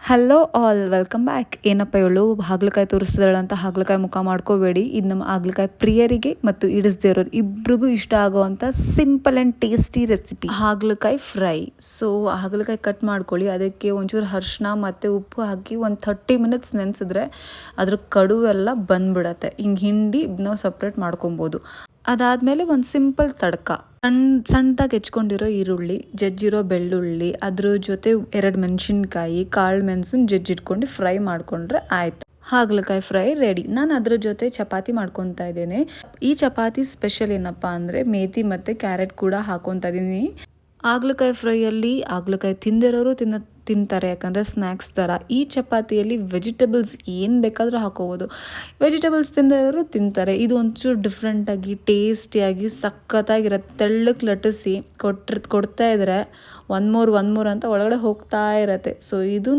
Hello all welcome back. ಏನಪ್ಪ ಇವಳು ಹಾಗಲಕಾಯಿ ತೋರಿಸ್ತಿದ್ದಾಳಂತ ಹಾಗಲಕಾಯಿ ಮುಖ ಮಾಡ್ಕೋಬೇಡಿ. ಇದು ನಮ್ಮ ಹಾಗಲಕಾಯಿ ಪ್ರಿಯರಿಗೆ ಮತ್ತು ಇಡಿಸ್ದೇರೋರು ಇಬ್ರಿಗೂ ಇಷ್ಟ ಆಗೋವಂಥ ಸಿಂಪಲ್ ಆ್ಯಂಡ್ ಟೇಸ್ಟಿ ರೆಸಿಪಿ ಹಾಗಲಕಾಯಿ ಫ್ರೈ. ಸೊ ಹಾಗಲಕಾಯಿ ಕಟ್ ಮಾಡ್ಕೊಳ್ಳಿ, ಅದಕ್ಕೆ ಒಂಚೂರು ಅರಿಶಿನ ಮತ್ತು ಉಪ್ಪು ಹಾಕಿ ಒಂದು 30 ಮಿನಿಟ್ಸ್ ನೆನೆಸಿದ್ರೆ ಅದ್ರ ಕಡುವೆಲ್ಲ ಬಂದ್ಬಿಡತ್ತೆ. ಹಿಂಗೆ ಹಿಂಡಿ ನಾವು ಸಪ್ರೇಟ್ ಮಾಡ್ಕೊಬೋದು. ಅದಾದಮೇಲೆ ಒಂದು ಸಿಂಪಲ್ ತಡ್ಕ, ಸಣ್ಣದಾಗಿ ಹೆಚ್ಕೊಂಡಿರೋ ಈರುಳ್ಳಿ, ಜಜ್ಜಿರೋ ಬೆಳ್ಳುಳ್ಳಿ, ಅದ್ರ ಜೊತೆ 2 ಮೆಣಸಿನ್ಕಾಯಿ, ಕಾಳು ಮೆಣಸನ್ನ ಜಜ್ಜಿಟ್ಕೊಂಡು ಫ್ರೈ ಮಾಡಿಕೊಂಡ್ರೆ ಆಯ್ತು, ಹಾಗಲಕಾಯಿ ಫ್ರೈ ರೆಡಿ. ನಾನು ಅದ್ರ ಜೊತೆ ಚಪಾತಿ ಮಾಡ್ಕೊತಾ ಇದ್ದೇನೆ. ಈ ಚಪಾತಿ ಸ್ಪೆಷಲ್ ಏನಪ್ಪ ಅಂದರೆ ಮೇಥಿ ಮತ್ತು ಕ್ಯಾರೆಟ್ ಕೂಡ ಹಾಕೊತಾ ಇದ್ದೀನಿ. ಹಾಗಲಕಾಯಿ ಫ್ರೈಯಲ್ಲಿ ಹಾಗಲಕಾಯಿ ತಿಂದಿರೋರು ತಿಂತಾರೆ, ಯಾಕಂದರೆ ಸ್ನ್ಯಾಕ್ಸ್ ಥರ. ಈ ಚಪಾತಿಯಲ್ಲಿ ವೆಜಿಟೇಬಲ್ಸ್ ಏನು ಬೇಕಾದರೂ ಹಾಕೋಬೋದು, ವೆಜಿಟೇಬಲ್ಸ್ ತಿಂದಿರೋರು ತಿಂತಾರೆ. ಇದು ಒಂಚೂರು ಡಿಫ್ರೆಂಟಾಗಿ ಟೇಸ್ಟಿಯಾಗಿ ಸಖತ್ತಾಗಿರುತ್ತೆ. ತೆಳ್ಳಕ್ಕೆ ಲಟ್ಟಿಸಿ ಕೊಡ್ತಾ ಇದ್ರೆ ಒನ್ ಮೋರ್ ಅಂತ ಒಳಗಡೆ ಹೋಗ್ತಾ ಇರತ್ತೆ. ಸೊ ಇದು